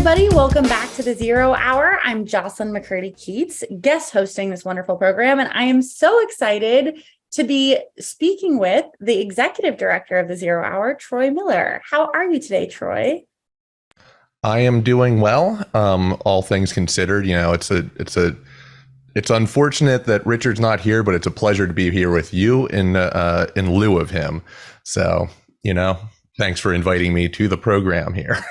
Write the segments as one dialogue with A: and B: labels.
A: everybody. Welcome back to the Zero Hour. I'm Jocelyn Macurdy Keatts, guest hosting this wonderful program, and I am so excited to be speaking with the executive director of the Zero Hour, Troy Miller. How are you today, Troy?
B: I am doing well. All things considered, it's unfortunate that Richard's not here, but it's a pleasure to be here with you in lieu of him. So, thanks for inviting me to the program here.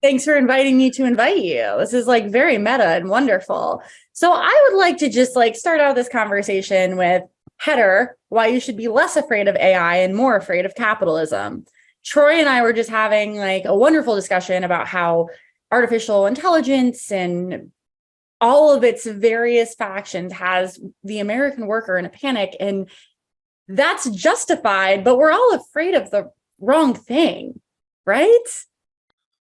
A: Thanks for inviting me to invite you. This is like very meta and wonderful. So I would like to just start out this conversation with header, why you should be less afraid of AI and more afraid of capitalism. Troy and I were just having a wonderful discussion about how artificial intelligence and all of its various factions has the American worker in a panic, and that's justified, but we're all afraid of the wrong thing, right?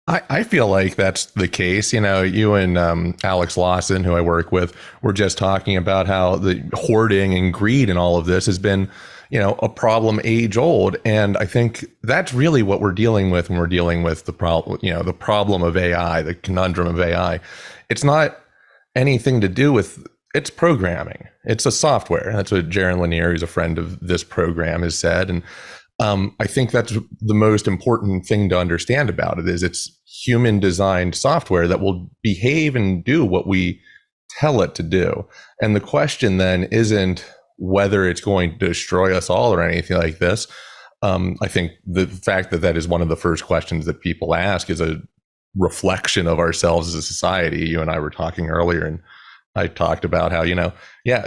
B: I feel like that's the case. You and Alex Lawson, who I work with, were just talking about how the hoarding and greed and all of this has been, a problem age old. And I think that's really what we're dealing with when we're dealing with the problem, the problem of AI, the conundrum of AI. It's not anything to do with it's programming. It's a software. That's what Jaron Lanier, who's a friend of this program, has said. And I think that's the most important thing to understand about it is it's human designed software that will behave and do what we tell it to do. And the question then isn't whether it's going to destroy us all or anything like this. I think the fact that that is one of the first questions that people ask is a reflection of ourselves as a society. You and I were talking earlier, and I talked about how,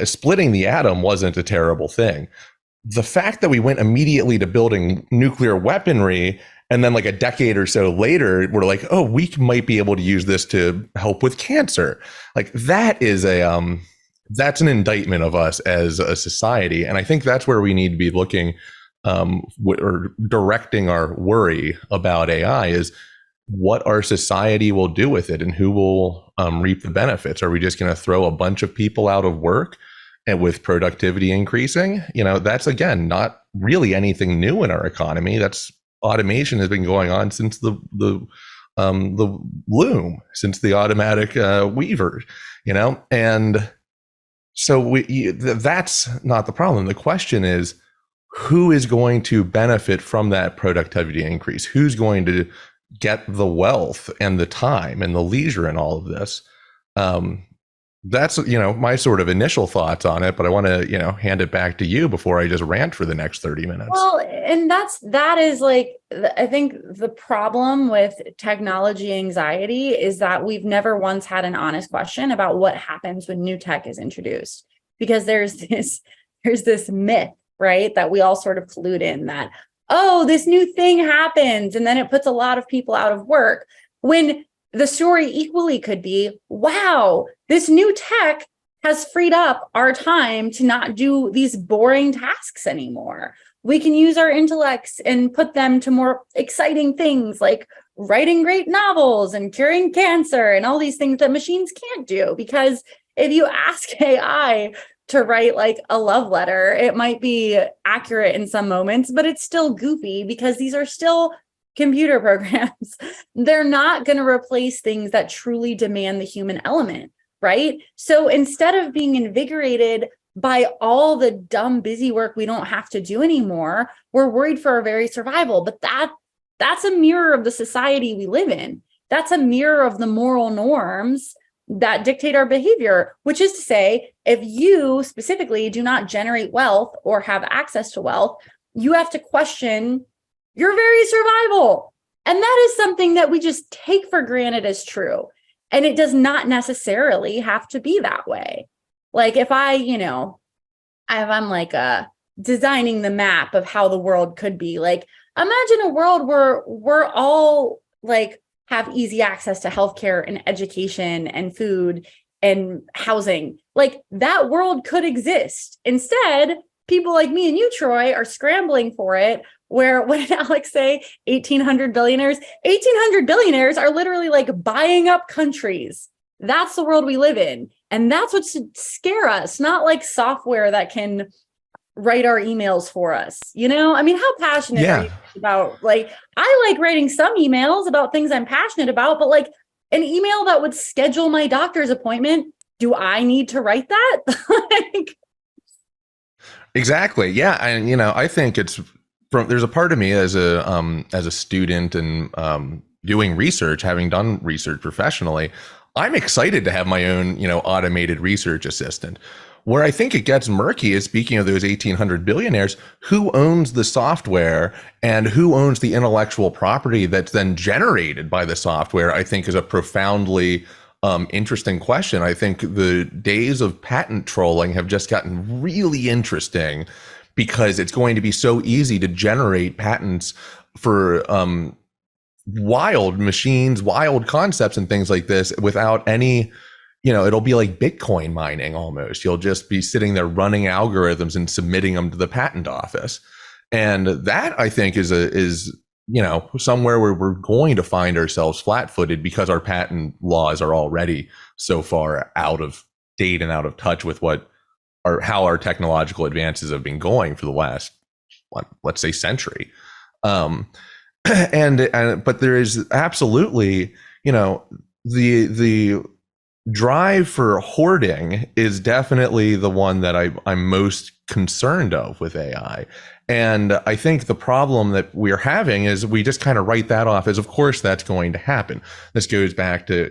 B: splitting the atom wasn't a terrible thing. The fact that we went immediately to building nuclear weaponry, and then a decade or so later, we're like, oh, we might be able to use this to help with cancer. That is that's an indictment of us as a society. And I think that's where we need to be looking or directing our worry about AI is what our society will do with it and who will reap the benefits. Are we just going to throw a bunch of people out of work? And with productivity increasing, that's, again, not really anything new in our economy. That's automation has been going on since the loom, since the automatic weaver, and so that's not the problem. The question is, who is going to benefit from that productivity increase? Who's going to get the wealth and the time and the leisure in all of this? That's, my sort of initial thoughts on it, but I want to, hand it back to you before I just rant for the next 30 minutes.
A: Well, and that is I think the problem with technology anxiety is that we've never once had an honest question about what happens when new tech is introduced, because there's this myth, right, that we all sort of collude in that, oh, this new thing happens and then it puts a lot of people out of work, when the story equally could be, wow, this new tech has freed up our time to not do these boring tasks anymore. We can use our intellects and put them to more exciting things like writing great novels and curing cancer and all these things that machines can't do. Because if you ask AI to write a love letter, it might be accurate in some moments, but it's still goofy because these are still computer programs. They're not going to replace things that truly demand the human element, right? So instead of being invigorated by all the dumb, busy work we don't have to do anymore, we're worried for our very survival. But that's a mirror of the society we live in. That's a mirror of the moral norms that dictate our behavior, which is to say, if you specifically do not generate wealth or have access to wealth, you have to question your very survival. And that is something that we just take for granted as true. And it does not necessarily have to be that way. If I'm designing the map of how the world could be, imagine a world where we're all have easy access to healthcare and education and food and housing. That world could exist. Instead, people like me and you, Troy, are scrambling for it. Where, what did Alex say? 1,800 billionaires? 1,800 billionaires are literally buying up countries. That's the world we live in. And that's what should scare us, not software that can write our emails for us. How passionate are you about, I like writing some emails about things I'm passionate about, but an email that would schedule my doctor's appointment. Do I need to write that? Like,
B: Exactly. Yeah. And, I think it's there's a part of me as a student and doing research, having done research professionally, I'm excited to have my own, automated research assistant. Where I think it gets murky is, speaking of those 1,800 billionaires, who owns the software and who owns the intellectual property that's then generated by the software, I think is a profoundly interesting question. I think the days of patent trolling have just gotten really interesting because it's going to be so easy to generate patents for wild machines, wild concepts and things like this without any, it'll be like Bitcoin mining almost. You'll just be sitting there running algorithms and submitting them to the patent office. And that, I think, is somewhere where we're going to find ourselves flat-footed because our patent laws are already so far out of date and out of touch with how our technological advances have been going for the last, let's say, century. But there is absolutely, the drive for hoarding is definitely the one that I'm most concerned of with AI. And I think the problem that we're having is we just kind of write that off as, of course, that's going to happen. This goes back to,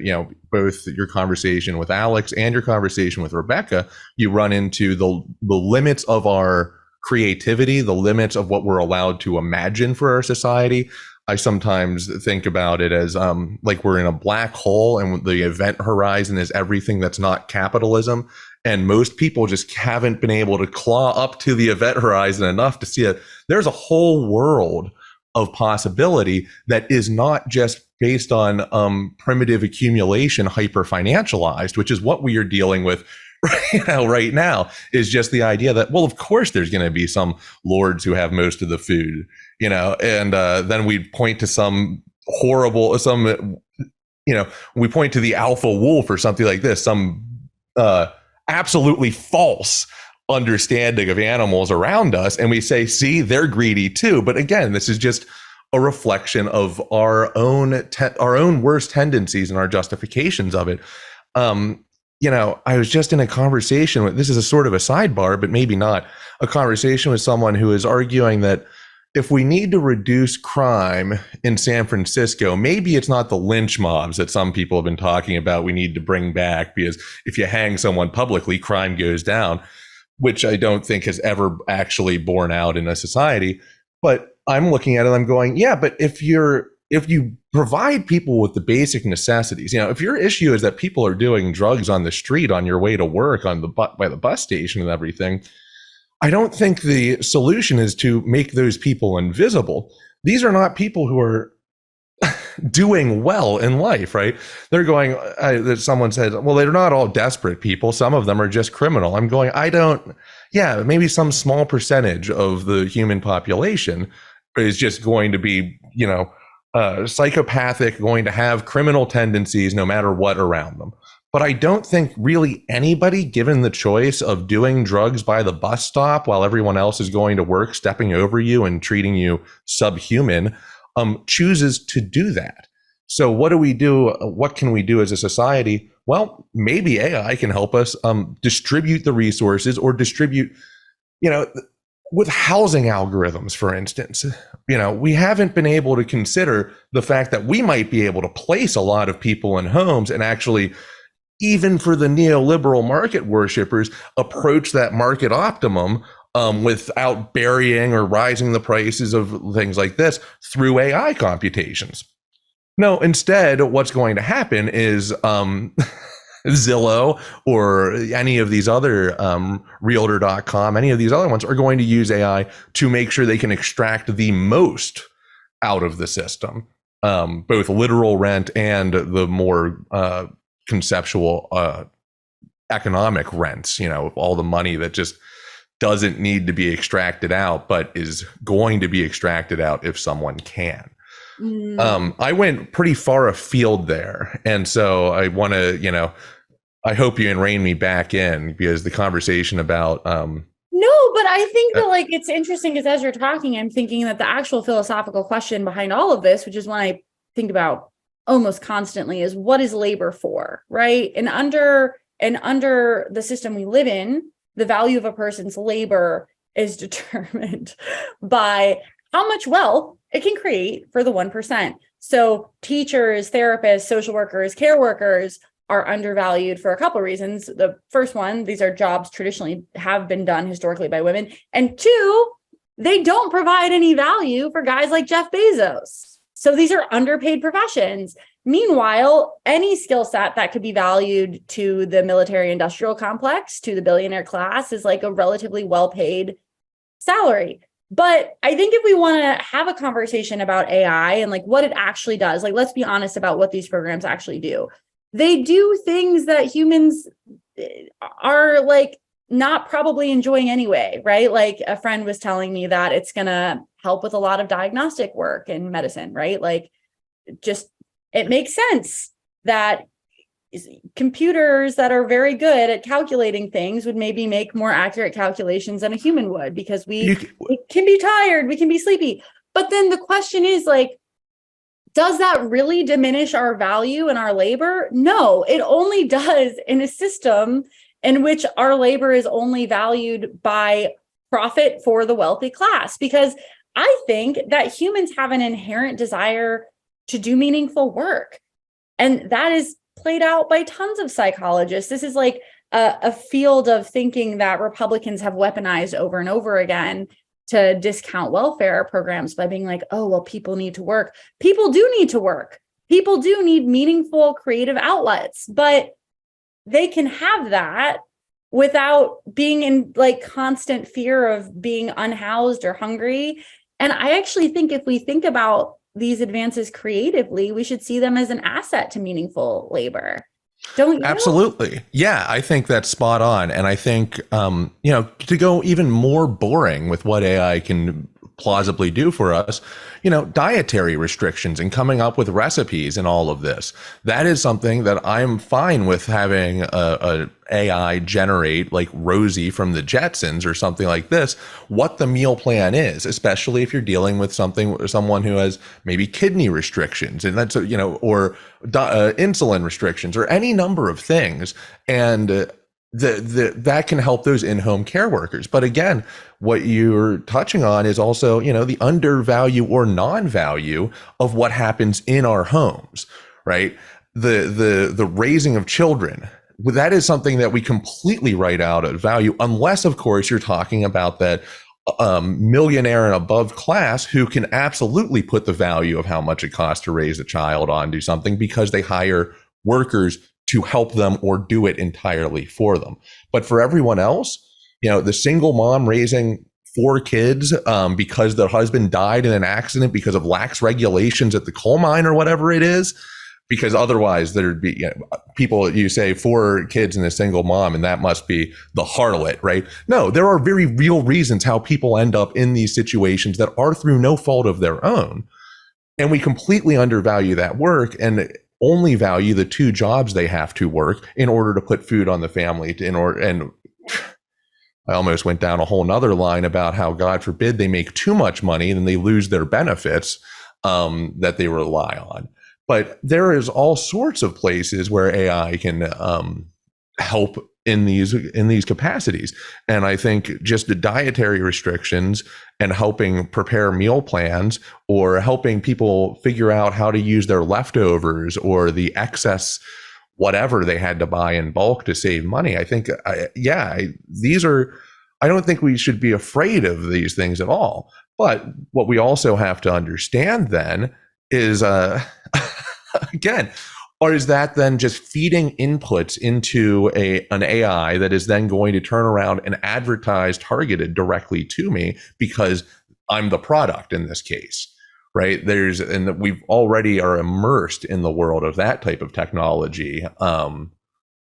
B: both your conversation with Alex and your conversation with Rebecca. You run into the limits of our creativity, the limits of what we're allowed to imagine for our society. I sometimes think about it as like we're in a black hole and the event horizon is everything that's not capitalism. And most people just haven't been able to claw up to the event horizon enough to see it. There's a whole world of possibility that is not just based on primitive accumulation, hyper financialized, which is what we are dealing with right now, is just the idea that, well, of course there's going to be some lords who have most of the food, and then we point to some horrible, we point to the alpha wolf or something like this, some absolutely false understanding of animals around us. And we say, see, they're greedy too. But again, this is just a reflection of our own worst tendencies and our justifications of it. I was just in a conversation with, this is a sort of a sidebar, but maybe not, a conversation with someone who is arguing that if we need to reduce crime in San Francisco, maybe it's not the lynch mobs that some people have been talking about we need to bring back, because if you hang someone publicly, crime goes down, which I don't think has ever actually borne out in a society. But I'm looking at it, I'm going, yeah, but if you provide people with the basic necessities, if your issue is that people are doing drugs on the street on your way to work by the bus station and everything, I don't think the solution is to make those people invisible. These are not people who are doing well in life, right? They're going, someone said, well, they're not all desperate people. Some of them are just criminal. I'm going, maybe some small percentage of the human population is just going to be, psychopathic, going to have criminal tendencies no matter what around them. But I don't think really anybody, given the choice of doing drugs by the bus stop while everyone else is going to work, stepping over you and treating you subhuman, chooses to do that. So what do we do? What can we do as a society? Well, maybe AI can help us distribute the resources, or distribute, with housing algorithms, for instance. We haven't been able to consider the fact that we might be able to place a lot of people in homes and actually, even for the neoliberal market worshippers, approach that market optimum without burying or rising the prices of things like this through AI computations. No, instead, what's going to happen is Zillow or any of these other Realtor.com, any of these other ones are going to use AI to make sure they can extract the most out of the system, both literal rent and the more conceptual economic rents, all the money that just doesn't need to be extracted out, but is going to be extracted out if someone can. I went pretty far afield there. And so I want to, I hope you rein me back in, because the conversation about
A: no, but I think that it's interesting because as you're talking, I'm thinking that the actual philosophical question behind all of this, which is when I think about almost constantly is, what is labor for, right? And under the system we live in, the value of a person's labor is determined by how much wealth it can create for the 1%. So teachers, therapists, social workers, care workers are undervalued for a couple of reasons. The first one, these are jobs traditionally have been done historically by women. And two, they don't provide any value for guys like Jeff Bezos. So these are underpaid professions. Meanwhile, any skill set that could be valued to the military industrial complex, to the billionaire class, is like a relatively well-paid salary. But I think if we want to have a conversation about AI and like what it actually does, like, let's be honest about what these programs actually do. They do things that humans are like not probably enjoying anyway, right? Like a friend was telling me that it's going to help with a lot of diagnostic work in medicine, right? Like, just, it makes sense that computers that are very good at calculating things would maybe make more accurate calculations than a human would, because we can be tired, we can be sleepy. But then the question is, like, does that really diminish our value and our labor? No, it only does in a system in which our labor is only valued by profit for the wealthy class. Because I think that humans have an inherent desire to do meaningful work. And that is played out by tons of psychologists. This is like a field of thinking that Republicans have weaponized over and over again to discount welfare programs by being like, oh, well, people need to work. People do need to work. People do need meaningful creative outlets, but they can have that without being in like constant fear of being unhoused or hungry. And I actually think if we think about these advances creatively, we should see them as an asset to meaningful labor. Don't you?
B: Absolutely. Yeah, I think that's spot on. And I think, to go even more boring with what AI can plausibly do for us, dietary restrictions and coming up with recipes and all of this. That is something that I'm fine with having a AI generate, like Rosie from the Jetsons or something like this, what the meal plan is, especially if you're dealing with someone who has maybe kidney restrictions, and that's, or insulin restrictions or any number of things. And that can help those in-home care workers. But again, what you're touching on is also, the undervalue or non-value of what happens in our homes, right? The raising of children, that is something that we completely write out of value, unless, of course, you're talking about that millionaire and above class who can absolutely put the value of how much it costs to raise a child onto something because they hire workers to help them or do it entirely for them. But for everyone else, the single mom raising 4 kids because their husband died in an accident because of lax regulations at the coal mine or whatever it is, because otherwise there'd be people, you say 4 kids and a single mom, and that must be the harlot, right? No, there are very real reasons how people end up in these situations that are through no fault of their own. And we completely undervalue that work and only value the 2 jobs they have to work in order to put food on the family. And I almost went down a whole nother line about how, God forbid, they make too much money and they lose their benefits that they rely on. But there is all sorts of places where AI can help in these capacities. And I think just the dietary restrictions and helping prepare meal plans or helping people figure out how to use their leftovers or the excess whatever they had to buy in bulk to save money. I think, I don't think we should be afraid of these things at all. But what we also have to understand then is, again, or is that then just feeding inputs into an AI that is then going to turn around and advertise targeted directly to me because I'm the product in this case, right? And we've already are immersed in the world of that type of technology.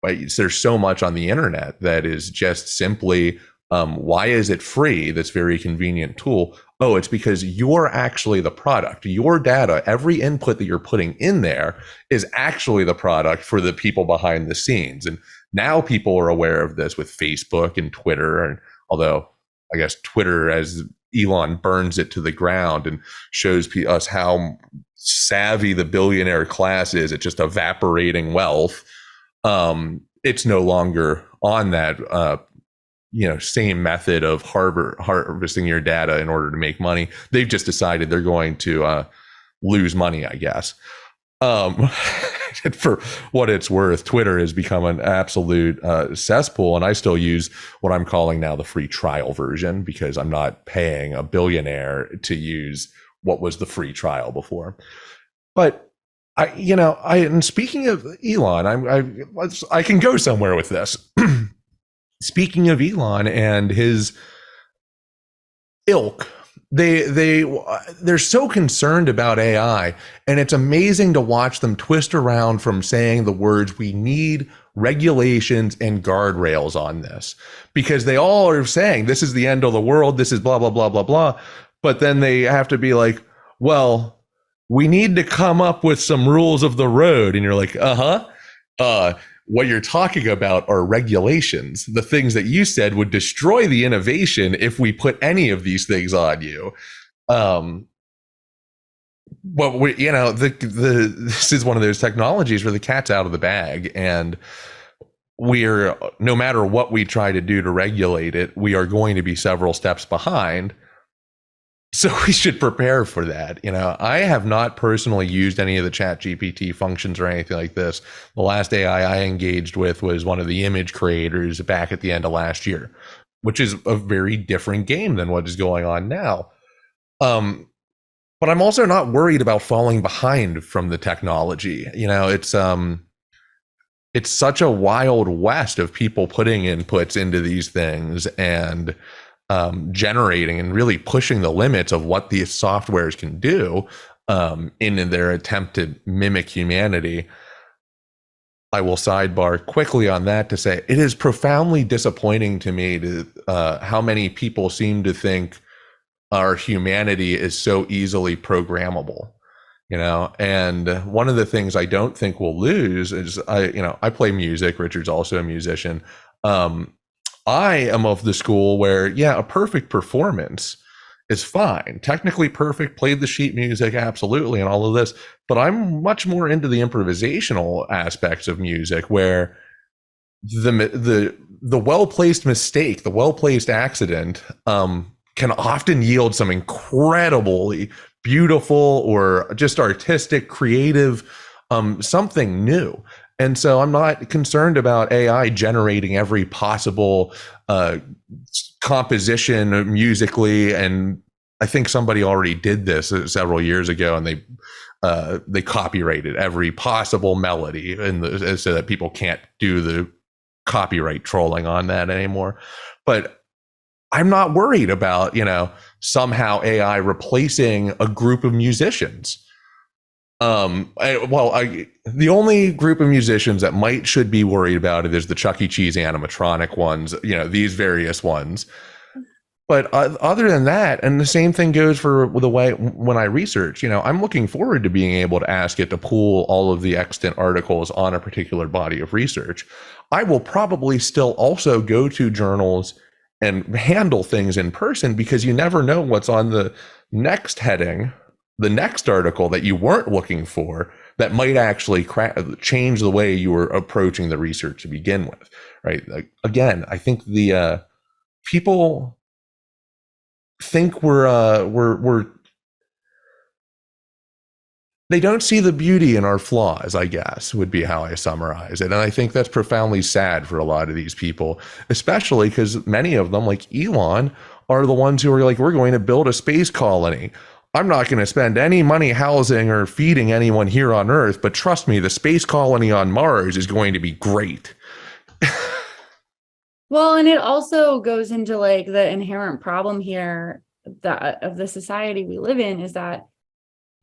B: There's so much on the internet that is just simply, why is it free? This very convenient tool. Oh, it's because you're actually the product. Your data, every input that you're putting in there is actually the product for the people behind the scenes. And now people are aware of this with Facebook and Twitter. And although I guess Twitter, as Elon burns it to the ground and shows us how savvy the billionaire class is at just evaporating wealth, it's no longer on that same method of harvesting your data in order to make money. They've just decided they're going to lose money, I guess. For what it's worth, Twitter has become an absolute cesspool, and I still use what I'm calling now the free trial version, because I'm not paying a billionaire to use what was the free trial before. But and speaking of Elon, I can go somewhere with this. Speaking of Elon and his ilk, they're so concerned about AI, and it's amazing to watch them twist around from saying the words, we need regulations and guardrails on this, because they all are saying this is the end of the world, this is blah blah blah blah blah, but then they have to be like, well, we need to come up with some rules of the road, and you're like, what you're talking about are regulations, the things that you said would destroy the innovation if we put any of these things on you. But this is one of those technologies where the cat's out of the bag, and we're, no matter what we try to do to regulate it, we are going to be several steps behind. So we should prepare for that. I have not personally used any of the ChatGPT functions or anything like this. The last AI I engaged with was one of the image creators back at the end of last year, which is a very different game than what is going on now. But I'm also not worried about falling behind from the technology. It's such a wild west of people putting inputs into these things and generating and really pushing the limits of what these softwares can do in their attempt to mimic humanity. I will sidebar quickly on that to say it is profoundly disappointing to me how many people seem to think our humanity is so easily programmable. And one of the things I don't think we'll lose is I play music. Richard's also a musician. I am of the school where, a perfect performance is fine. Technically perfect, played the sheet music, absolutely, and all of this. But I'm much more into the improvisational aspects of music, where the well-placed mistake, the well-placed accident, can often yield some incredibly beautiful or just artistic, creative, something new. And so I'm not concerned about AI generating every possible composition musically. And I think somebody already did this several years ago, and they copyrighted every possible melody, so that people can't do the copyright trolling on that anymore. But I'm not worried about somehow AI replacing a group of musicians. The only group of musicians that should be worried about it is the Chuck E. Cheese animatronic ones, these various ones. But other than that, and the same thing goes for the way when I research, I'm looking forward to being able to ask it to pull all of the extant articles on a particular body of research. I will probably still also go to journals and handle things in person, because you never know what's on the next heading, the next article that you weren't looking for, that might actually change the way you were approaching the research to begin with, right? Again, I think the people think they don't see the beauty in our flaws, I guess, would be how I summarize it. And I think that's profoundly sad for a lot of these people, especially because many of them, like Elon, are the ones who are like, we're going to build a space colony. I'm not going to spend any money housing or feeding anyone here on Earth, but trust me, the space colony on Mars is going to be great.
A: Well, and it also goes into like the inherent problem here of the society we live in, is that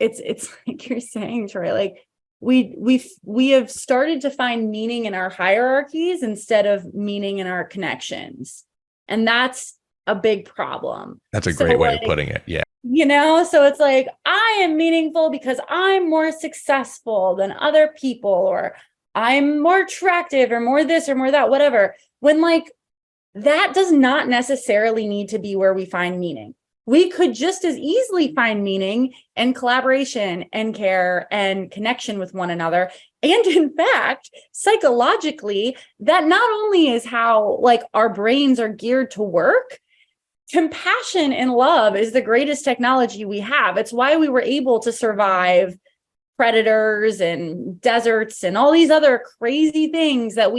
A: it's like you're saying, Troy, like we have started to find meaning in our hierarchies instead of meaning in our connections. And that's a big problem.
B: That's a great way of putting it. Yeah.
A: So it's like, I am meaningful because I'm more successful than other people, or I'm more attractive, or more this or more that, whatever. When like that does not necessarily need to be where we find meaning. we could just as easily find meaning and collaboration and care and connection with one another. And in fact, psychologically, that not only is how like our brains are geared to work, compassion and love is the greatest technology we have. It's why we were able to survive predators and deserts and all these other crazy things that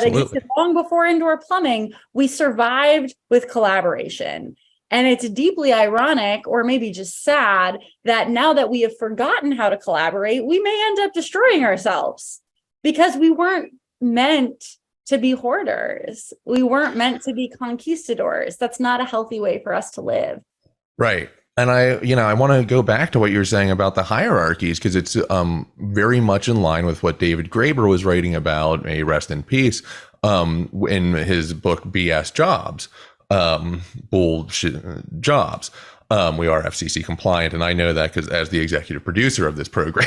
A: existed long before indoor plumbing. We survived with collaboration. And it's deeply ironic, or maybe just sad, that now that we have forgotten how to collaborate, we may end up destroying ourselves because we weren't meant to be hoarders. We weren't meant to be conquistadors. That's not a healthy way for us to live.
B: Right. And I want to go back to what you were saying about the hierarchies, because it's very much in line with what David Graeber was writing about, may he rest in peace, in his book BS Jobs, bullshit jobs. We are FCC compliant, and I know that because as the executive producer of this program.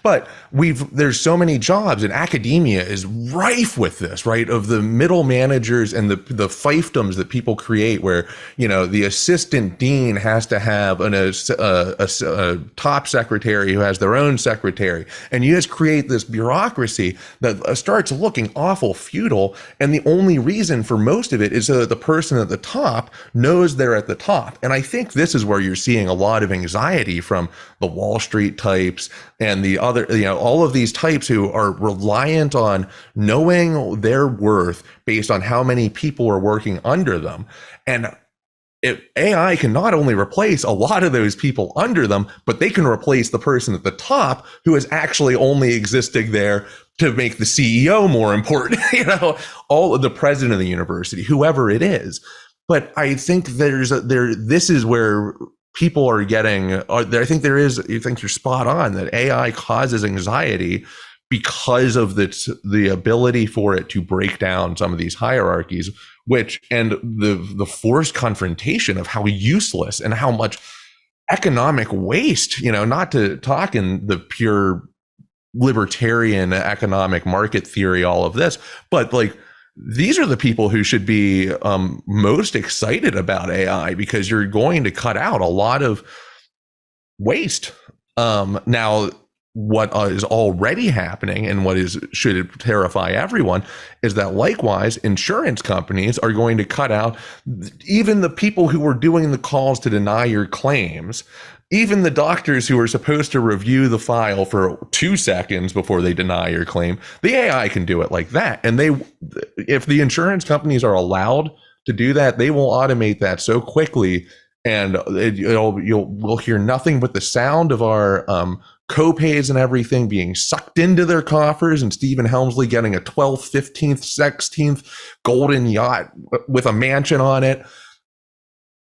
B: But there's so many jobs, and academia is rife with this, right? Of the middle managers and the fiefdoms that people create, where the assistant dean has to have a top secretary who has their own secretary, and you just create this bureaucracy that starts looking awful feudal. And the only reason for most of it is so that the person at the top knows they're at the top. And I think this is where you're seeing a lot of anxiety from the Wall Street types and the other, all of these types who are reliant on knowing their worth based on how many people are working under them. And AI can not only replace a lot of those people under them, but they can replace the person at the top who is actually only existing there to make the CEO more important, all of the president of the university, whoever it is. But I think this is where people are getting, I think you think you're spot on, that AI causes anxiety because of the ability for it to break down some of these hierarchies, and the forced confrontation of how useless and how much economic waste, not to talk in the pure libertarian economic market theory, all of this, but like, these are the people who should be most excited about AI, because you're going to cut out a lot of waste. Now, what is already happening and should terrify everyone is that likewise, insurance companies are going to cut out even the people who were doing the calls to deny your claims. Even the doctors who are supposed to review the file for 2 seconds before they deny your claim, the AI can do it like that. And if the insurance companies are allowed to do that, they will automate that so quickly, and we'll hear nothing but the sound of our co-pays and everything being sucked into their coffers, and Stephen Helmsley getting a 12th, 15th, 16th golden yacht with a mansion on it,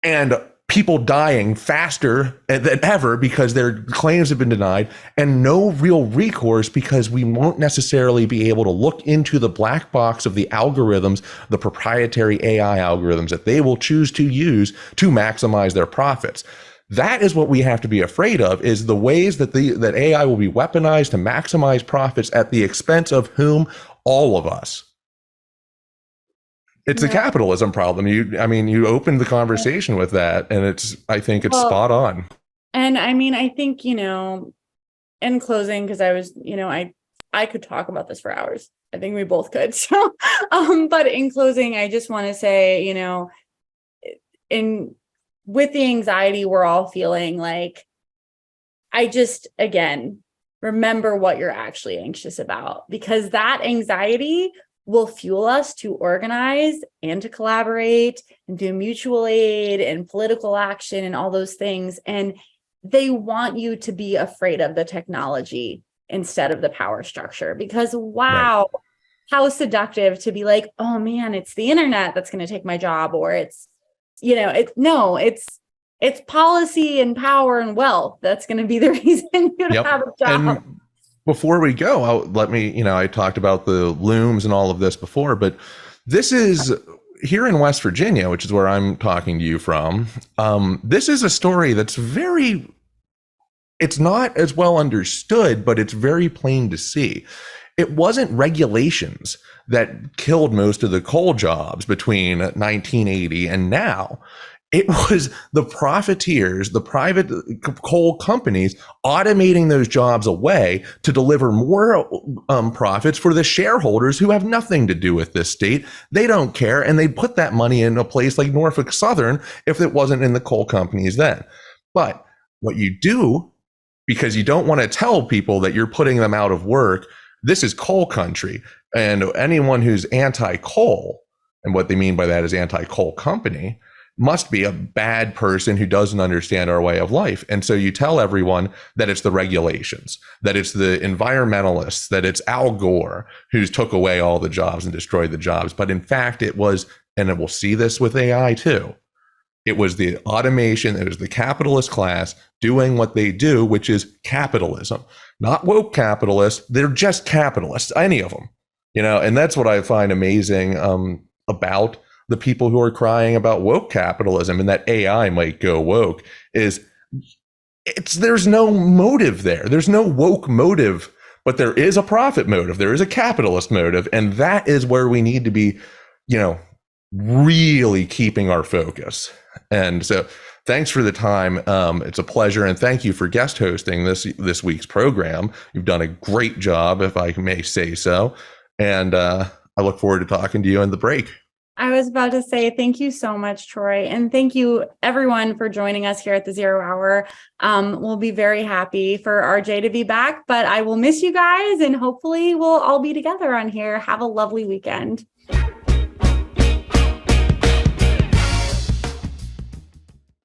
B: and people dying faster than ever because their claims have been denied, and no real recourse because we won't necessarily be able to look into the black box of the algorithms, the proprietary AI algorithms that they will choose to use to maximize their profits. That is what we have to be afraid of, is the ways that that AI will be weaponized to maximize profits at the expense of whom? All of us. It's a capitalism problem. You opened the conversation with that, and I think it's spot on.
A: And I think, in closing, because I could talk about this for hours. I think we both could. So, but in closing, I just want to say, with the anxiety we're all feeling, like, again, remember what you're actually anxious about, because that anxiety will fuel us to organize and to collaborate and do mutual aid and political action and all those things. And they want you to be afraid of the technology instead of the power structure, because wow, right. How seductive to be like, oh man, it's the internet that's going to take my job, or it's policy and power and wealth that's going to be the reason you have a job.
B: And before we go, I talked about the looms and all of this before, but this is here in West Virginia, which is where I'm talking to you from. This is a story that's it's not as well understood, but it's very plain to see. It wasn't regulations that killed most of the coal jobs between 1980 and now. It was the profiteers, the private coal companies automating those jobs away to deliver more profits for the shareholders who have nothing to do with this state. They don't care. And they put that money in a place like Norfolk Southern if it wasn't in the coal companies then. But what you do, because you don't want to tell people that you're putting them out of work, this is coal country. And anyone who's anti-coal, and what they mean by that is anti-coal company, must be a bad person who doesn't understand our way of life. And so you tell everyone that it's the regulations, that it's the environmentalists, that it's Al Gore who's took away all the jobs and destroyed the jobs. But in fact, it was, and we'll see this with AI too, it was the automation, it was the capitalist class doing what they do, which is capitalism. Not woke capitalists, they're just capitalists, any of them. And that's what I find amazing about the people who are crying about woke capitalism and that AI might go woke is there's no motive there. There's no woke motive, but there is a profit motive. There is a capitalist motive. And that is where we need to be, really keeping our focus. And so thanks for the time. It's a pleasure. And thank you for guest hosting this week's program. You've done a great job, if I may say so. And I look forward to talking to you in the break.
A: I was about to say, thank you so much, Troy. And thank you everyone for joining us here at the 0 Hour. We'll be very happy for RJ to be back, but I will miss you guys and hopefully we'll all be together on here. Have a lovely weekend.